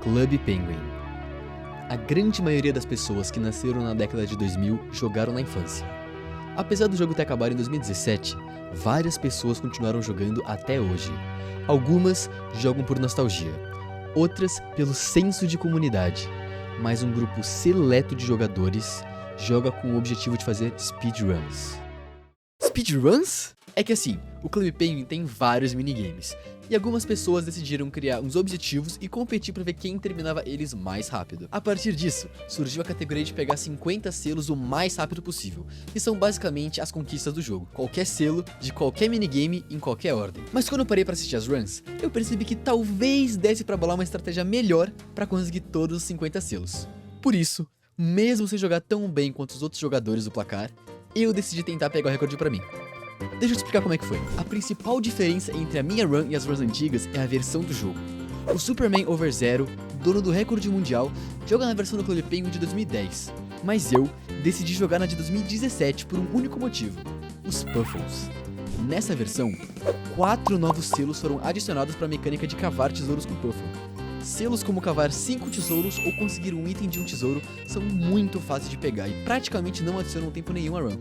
Club Penguin. A grande maioria das pessoas que nasceram na década de 2000 jogaram na infância. Apesar do jogo ter acabado em 2017, várias pessoas continuaram jogando até hoje. Algumas jogam por nostalgia, outras pelo senso de comunidade, mas um grupo seleto de jogadores joga com o objetivo de fazer speedruns. Speedruns? É que assim, o Club Penguin tem vários minigames, e algumas pessoas decidiram criar uns objetivos e competir para ver quem terminava eles mais rápido. A partir disso, surgiu a categoria de pegar 50 selos o mais rápido possível, que são basicamente as conquistas do jogo. Qualquer selo, de qualquer minigame, em qualquer ordem. Mas quando eu parei para assistir as runs, eu percebi que talvez desse para bolar uma estratégia melhor para conseguir todos os 50 selos. Por isso, mesmo sem jogar tão bem quanto os outros jogadores do placar, eu decidi tentar pegar o recorde para mim. Deixa eu te explicar como é que foi. A principal diferença entre a minha run e as runs antigas é a versão do jogo. O Superman Over Zero, dono do recorde mundial, joga na versão do Club Penguin de 2010, mas eu decidi jogar na de 2017 por um único motivo: os Puffles. Nessa versão, 4 novos selos foram adicionados para a mecânica de cavar tesouros com Puffle. Selos como cavar 5 tesouros ou conseguir um item de um tesouro são muito fáceis de pegar e praticamente não adicionam tempo nenhum à run.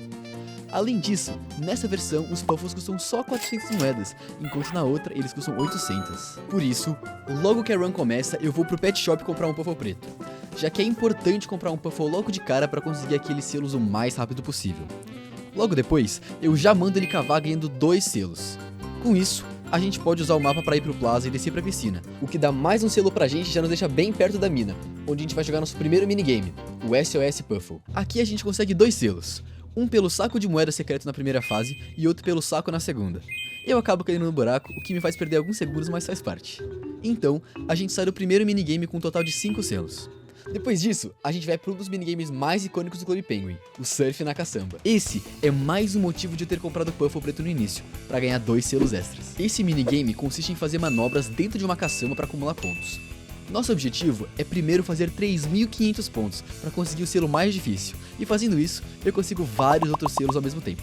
Além disso, nessa versão os Puffles custam só 400 moedas, enquanto na outra eles custam 800. Por isso, logo que a run começa, eu vou pro pet shop comprar um Puffle preto, já que é importante comprar um Puffle logo de cara para conseguir aqueles selos o mais rápido possível. Logo depois, eu já mando ele cavar ganhando 2 selos. Com isso, a gente pode usar o mapa para ir pro plaza e descer pra piscina, o que dá mais um selo pra gente e já nos deixa bem perto da mina, onde a gente vai jogar nosso primeiro minigame, o SOS Puffle. Aqui a gente consegue 2 selos. Um pelo saco de moeda secreto na primeira fase e outro pelo saco na segunda. Eu acabo caindo no buraco, o que me faz perder alguns segundos, mas faz parte. Então, a gente sai do primeiro minigame com um total de 5 selos. Depois disso, a gente vai para um dos minigames mais icônicos do Club Penguin, o Surf na Caçamba. Esse é mais um motivo de eu ter comprado o Puffle preto no início, para ganhar 2 selos extras. Esse minigame consiste em fazer manobras dentro de uma caçamba para acumular pontos. Nosso objetivo é primeiro fazer 3.500 pontos para conseguir o selo mais difícil, e fazendo isso, eu consigo vários outros selos ao mesmo tempo.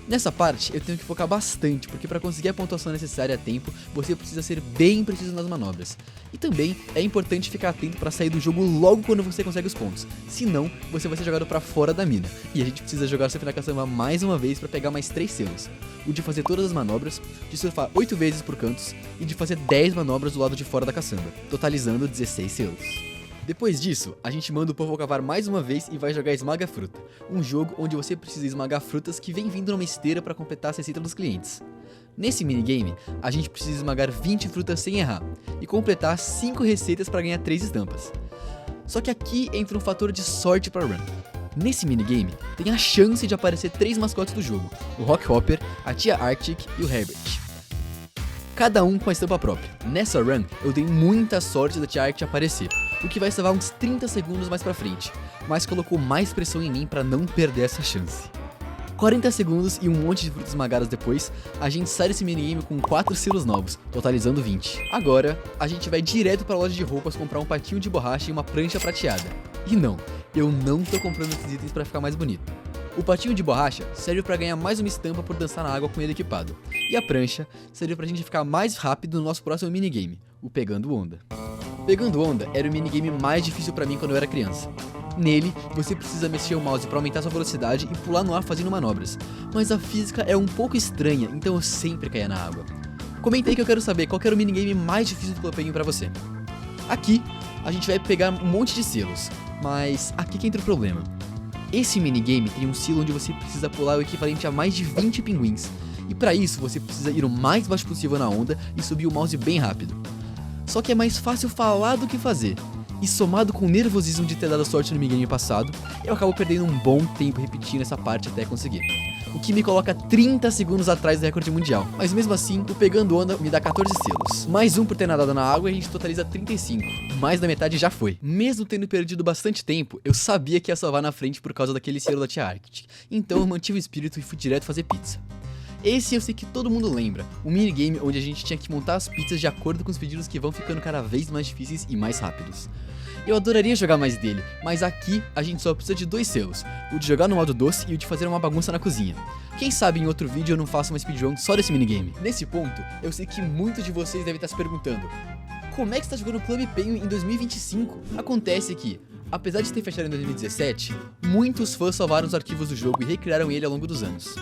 Nessa parte, eu tenho que focar bastante, porque para conseguir a pontuação necessária a tempo, você precisa ser bem preciso nas manobras. E também é importante ficar atento para sair do jogo logo quando você consegue os pontos, senão você vai ser jogado para fora da mina. E a gente precisa jogar o Surf na Caçamba mais uma vez para pegar mais 3 selos: o de fazer todas as manobras, de surfar 8 vezes por cantos e de fazer 10 manobras do lado de fora da caçamba, totalizando 16 selos. Depois disso, a gente manda o Puffle cavar mais uma vez e vai jogar Esmaga Fruta, um jogo onde você precisa esmagar frutas que vem vindo numa esteira para completar a receita dos clientes. Nesse minigame, a gente precisa esmagar 20 frutas sem errar e completar 5 receitas para ganhar 3 estampas. Só que aqui entra um fator de sorte para run. Nesse minigame, tem a chance de aparecer 3 mascotes do jogo: o Rock Hopper, a Tia Arctic e o Herbert. Cada um com a estampa própria. Nessa run, eu dei muita sorte da Tia Arctic aparecer, o que vai salvar uns 30 segundos mais pra frente, mas colocou mais pressão em mim pra não perder essa chance. 40 segundos e um monte de frutas esmagadas depois, a gente sai desse minigame com 4 selos novos, totalizando 20. Agora, a gente vai direto pra loja de roupas comprar um patinho de borracha e uma prancha prateada. E não, eu não tô comprando esses itens pra ficar mais bonito. O patinho de borracha serve para ganhar mais uma estampa por dançar na água com ele equipado. E a prancha serve pra gente ficar mais rápido no nosso próximo minigame, o Pegando Onda. Pegando Onda era o minigame mais difícil pra mim quando eu era criança. Nele, você precisa mexer o mouse para aumentar sua velocidade e pular no ar fazendo manobras, mas a física é um pouco estranha, então eu sempre caía na água. Comenta aí que eu quero saber qual que era o minigame mais difícil do Club Penguin pra você. Aqui, a gente vai pegar um monte de selos, mas aqui que entra o problema. Esse minigame tem um selo onde você precisa pular o equivalente a mais de 20 pinguins, e para isso você precisa ir o mais baixo possível na onda e subir o mouse bem rápido. Só que é mais fácil falar do que fazer, e somado com o nervosismo de ter dado sorte no minigame passado, eu acabo perdendo um bom tempo repetindo essa parte até conseguir, o que me coloca 30 segundos atrás do recorde mundial. Mas mesmo assim, o Pegando Onda me dá 14 selos, mais um por ter nadado na água e a gente totaliza 35, mais da metade já foi. Mesmo tendo perdido bastante tempo, eu sabia que ia salvar na frente por causa daquele selo da Tia Arctic, então eu mantive o espírito e fui direto fazer pizza. Esse eu sei que todo mundo lembra, um minigame onde a gente tinha que montar as pizzas de acordo com os pedidos que vão ficando cada vez mais difíceis e mais rápidos. Eu adoraria jogar mais dele, mas aqui a gente só precisa de 2 selos, o de jogar no modo doce e o de fazer uma bagunça na cozinha. Quem sabe em outro vídeo eu não faço uma speedrun só desse minigame. Nesse ponto, eu sei que muitos de vocês devem estar se perguntando: como é que você tá jogando Clube Penguin em 2025? Acontece que, apesar de ter fechado em 2017, muitos fãs salvaram os arquivos do jogo e recriaram ele ao longo dos anos.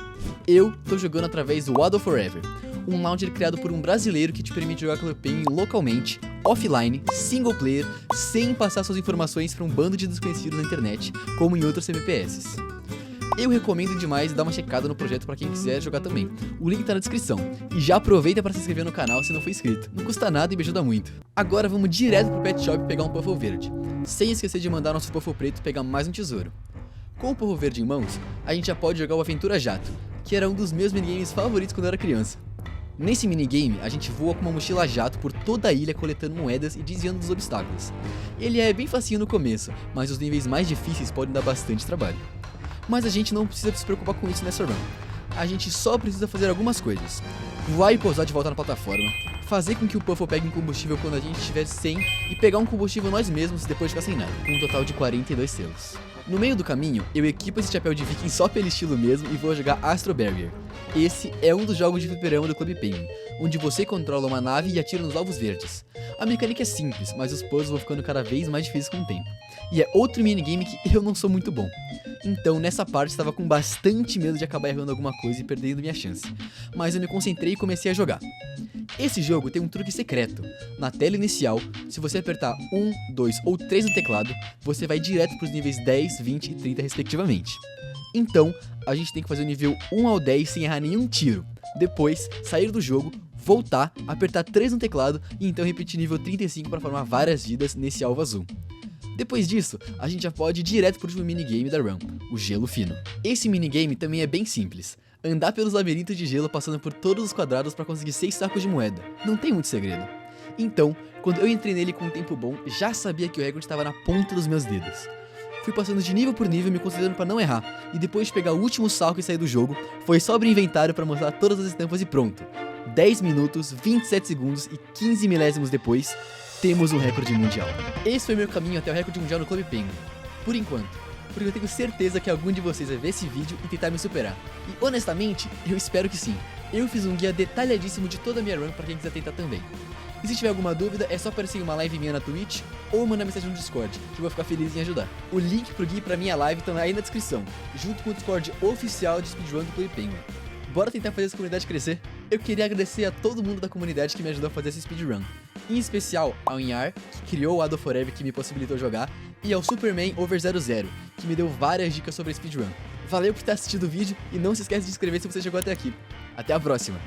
Eu tô jogando através do WoW Forever, um launcher criado por um brasileiro que te permite jogar Clube Penguin localmente, offline, single player, sem passar suas informações para um bando de desconhecidos na internet, como em outros MPS. Eu recomendo demais dar uma checada no projeto para quem quiser jogar também. O link tá na descrição. E já aproveita para se inscrever no canal se não for inscrito. Não custa nada e me ajuda muito. Agora vamos direto pro Pet Shop pegar um Puffle verde. Sem esquecer de mandar nosso Puffle preto pegar mais um tesouro. Com o Puffle verde em mãos, a gente já pode jogar o Aventura Jato, que era um dos meus minigames favoritos quando eu era criança. Nesse minigame, a gente voa com uma mochila jato por toda a ilha coletando moedas e desviando dos obstáculos. Ele é bem facinho no começo, mas os níveis mais difíceis podem dar bastante trabalho. Mas a gente não precisa se preocupar com isso nessa run. A gente só precisa fazer algumas coisas. Voar e pousar de volta na plataforma, fazer com que o Puffle pegue um combustível quando a gente estiver sem e pegar um combustível nós mesmos depois de ficar sem nada, com um total de 42 selos. No meio do caminho, eu equipo esse chapéu de viking só pelo estilo mesmo e vou jogar Astro Barrier. Esse é um dos jogos de fliperama do Clube Penguin, onde você controla uma nave e atira nos alvos verdes. A mecânica é simples, mas os puzzles vão ficando cada vez mais difíceis com o tempo. E é outro minigame que eu não sou muito bom. Então nessa parte estava com bastante medo de acabar errando alguma coisa e perdendo minha chance. Mas eu me concentrei e comecei a jogar. Esse jogo tem um truque secreto. Na tela inicial, se você apertar 1, 2 ou 3 no teclado, você vai direto para os níveis 10, 20 e 30 respectivamente. Então, a gente tem que fazer o nível 1 ao 10 sem errar nenhum tiro. Depois, sair do jogo, voltar, apertar 3 no teclado e então repetir nível 35 para formar várias vidas nesse alvo azul. Depois disso, a gente já pode ir direto pro último minigame da run, o Gelo Fino. Esse minigame também é bem simples. Andar pelos labirintos de gelo passando por todos os quadrados para conseguir 6 sacos de moeda. Não tem muito segredo. Então, quando eu entrei nele com um tempo bom, já sabia que o recorde estava na ponta dos meus dedos. Fui passando de nível por nível, me concentrando para não errar, e depois de pegar o último saco e sair do jogo, foi só abrir o inventário para mostrar todas as estampas e pronto. 10 minutos, 27 segundos e 15 milésimos depois, temos um recorde mundial. Esse foi meu caminho até o recorde mundial no Clube Penguin. Por enquanto. Porque eu tenho certeza que algum de vocês vai ver esse vídeo e tentar me superar. E honestamente, eu espero que sim. Eu fiz um guia detalhadíssimo de toda a minha run para quem quiser tentar também. E se tiver alguma dúvida, é só aparecer em uma live minha na Twitch ou mandar mensagem no Discord, que eu vou ficar feliz em ajudar. O link pro guia pra minha live tá aí na descrição, junto com o Discord oficial de speedrun do Clube Penguin. Bora tentar fazer essa comunidade crescer? Eu queria agradecer a todo mundo da comunidade que me ajudou a fazer essa speedrun. Em especial ao Inhar, que criou o WoW Forever que me possibilitou jogar, e ao Superman Over 00, que me deu várias dicas sobre a speedrun. Valeu por ter assistido o vídeo e não se esquece de se inscrever se você chegou até aqui. Até a próxima!